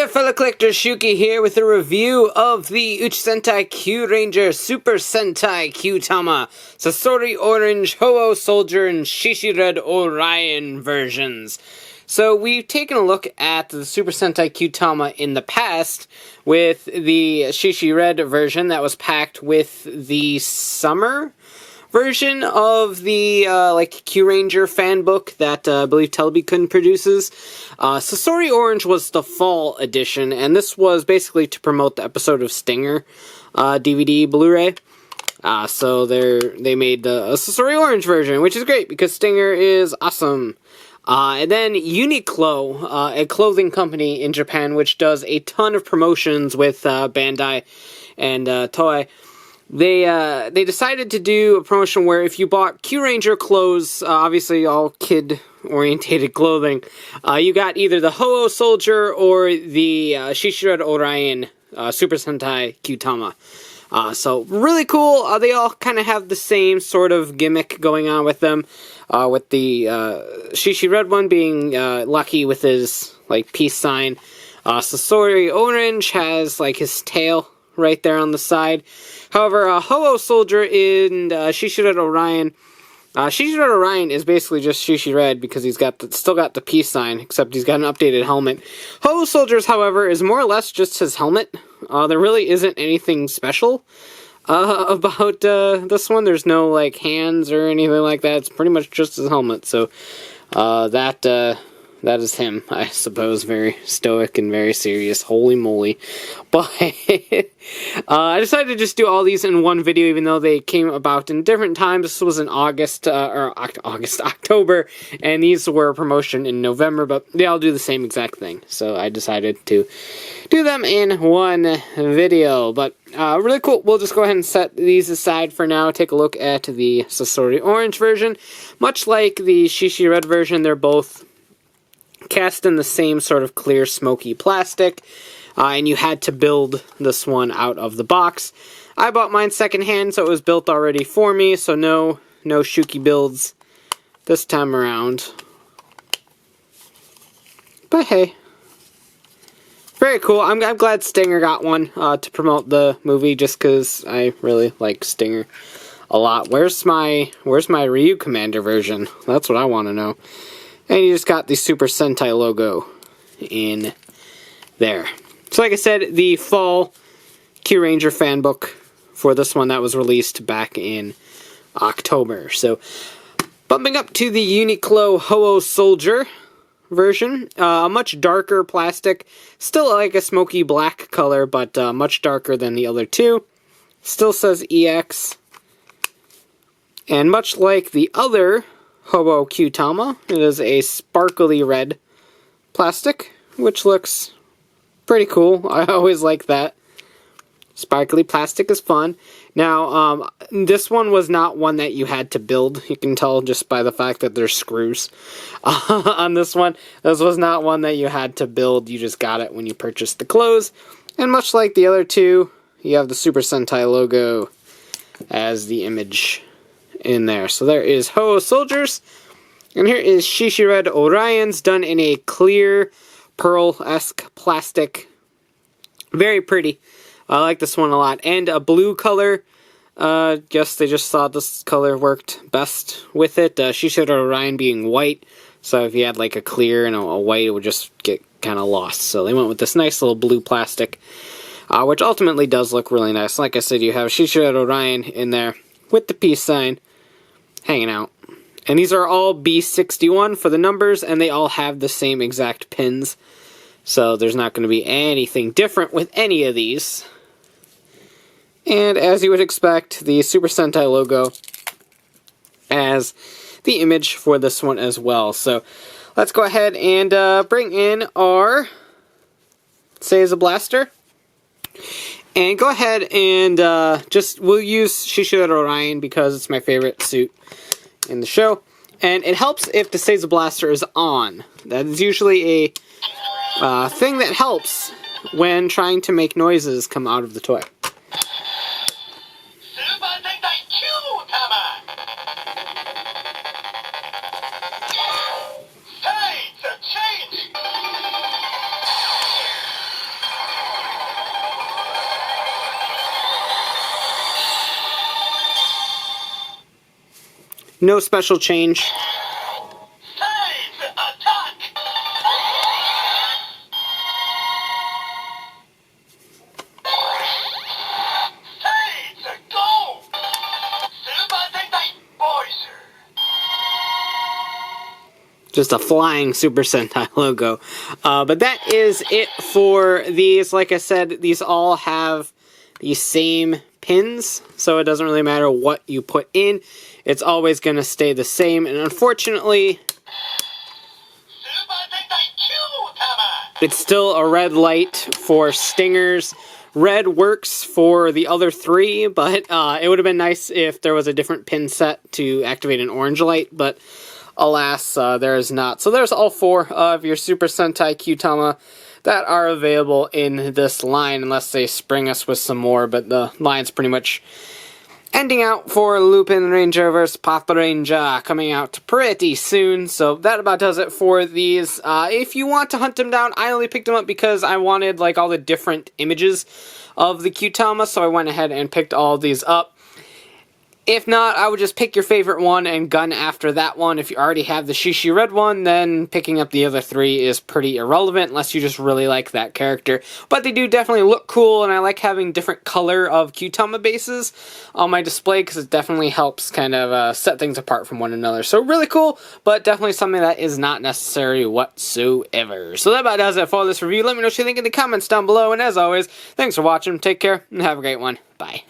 there, fellow collectors, Shuki here with a review of the Uchu Sentai Kyuranger Super Sentai Kyutama, Sasori Orange, Houou Soldier, and Shishi Red Orion versions. So we've taken a look at the Super Sentai Kyutama in the past with the Shishi Red version that was packed with the summer version of the Kyuranger Fanbook that I believe Televi-kun produces. Sasori Orange was the fall edition, and this was basically to promote the episode of Stinger DVD Blu-ray. So they made the Sasori Orange version, which is great because Stinger is awesome. And then UNIQLO, a clothing company in Japan which does a ton of promotions with Bandai and Toei. They decided to do a promotion where if you bought Kyuranger clothes, obviously all kid-orientated clothing, you got either the Houou Soldier or the Shishi Red Orion Super Sentai Kyutama. So really cool. They all kind of have the same sort of gimmick going on with them. With the Shishi Red one being lucky with his peace sign. Sasori Orange has his tail right there on the side. However, Houou Soldier and Shishi Red Orion. Shishi Red Orion is basically just Shishi Red because he's still got the peace sign, except he's got an updated helmet. Houou Soldier's, however, is more or less just his helmet. There really isn't anything special about this one. There's no hands or anything like that. It's pretty much just his helmet. So that is him, I suppose. Very stoic and very serious. Holy moly. But I decided to just do all these in one video, even though they came about in different times. This was in October, and these were a promotion in November, but they all do the same exact thing. So I decided to do them in one video. But really cool. We'll just go ahead and set these aside for now. Take a look at the Sasori Orange version. Much like the Shishi Red version, they're both cast in the same sort of clear, smoky plastic, and you had to build this one out of the box. I bought mine secondhand, so it was built already for me, so no Shuki builds this time around. But hey, very cool. I'm glad Stinger got one to promote the movie, just because I really like Stinger a lot. Where's my Ryu Commander version? That's what I want to know. And you just got the Super Sentai logo in there. So like I said, the fall Kyuranger Fanbook for this one that was released back in October. So bumping up to the UNIQLO Houou Soldier version. A much darker plastic. Still a smoky black color, but much darker than the other two. Still says EX. And much like the other Houou Kyutama, it is a sparkly red plastic, which looks pretty cool. I always like that. Sparkly plastic is fun. Now, this one was not one that you had to build. You can tell just by the fact that there's screws on this one. This was not one that you had to build. You just got it when you purchased the clothes. And much like the other two, you have the Super Sentai logo as the image in there. So there is Houou Soldiers, and here is Shishi Red Orion's, done in a clear pearl-esque plastic. Very pretty. I like this one a lot. And a blue color. Guess they just thought this color worked best with it. Shishi Red Orion being white, so if you had a clear and a white, it would just get kind of lost. So they went with this nice little blue plastic, which ultimately does look really nice. Like I said, you have Shishi Red Orion in there with the peace sign hanging out. And these are all B61 for the numbers, and they all have the same exact pins. So there's not going to be anything different with any of these. And as you would expect, the Super Sentai logo as the image for this one as well. So let's go ahead and bring in our Seiza Blaster. And go ahead and we'll use Shishi Red Orion because it's my favorite suit in the show. And it helps if the Seiza Blaster is on. That is usually a thing that helps when trying to make noises come out of the toy. Super Sentai Kyutama! Sides change! No special change. Sides attack! Sides go! Super Sentai Voicer! Just a flying Super Sentai logo. But that is it for these. Like I said, these all have the same pins, so it doesn't really matter what you put in. It's always going to stay the same, and unfortunately, Super Sentai Kyutama! it's still a red light for stingers. Red works for the other three, but it would have been nice if there was a different pin set to activate an orange light, but alas, there is not. So there's all four of your Super Sentai Kyutama that are available in this line, unless they spring us with some more, but the line's pretty much ending out for Lupin Ranger vs. Papa Ranger, coming out pretty soon. So that about does it for these. If you want to hunt them down, I only picked them up because I wanted like all the different images of the Kyutama, so I went ahead and picked all these up. If not, I would just pick your favorite one and gun after that one. If you already have the Shishi Red one, then picking up the other three is pretty irrelevant unless you just really like that character. But they do definitely look cool, and I like having different color of Kyutama bases on my display because it definitely helps kind of set things apart from one another. So really cool, but definitely something that is not necessary whatsoever. So that about does it for this review. Let me know what you think in the comments down below, and as always, thanks for watching, take care, and have a great one. Bye.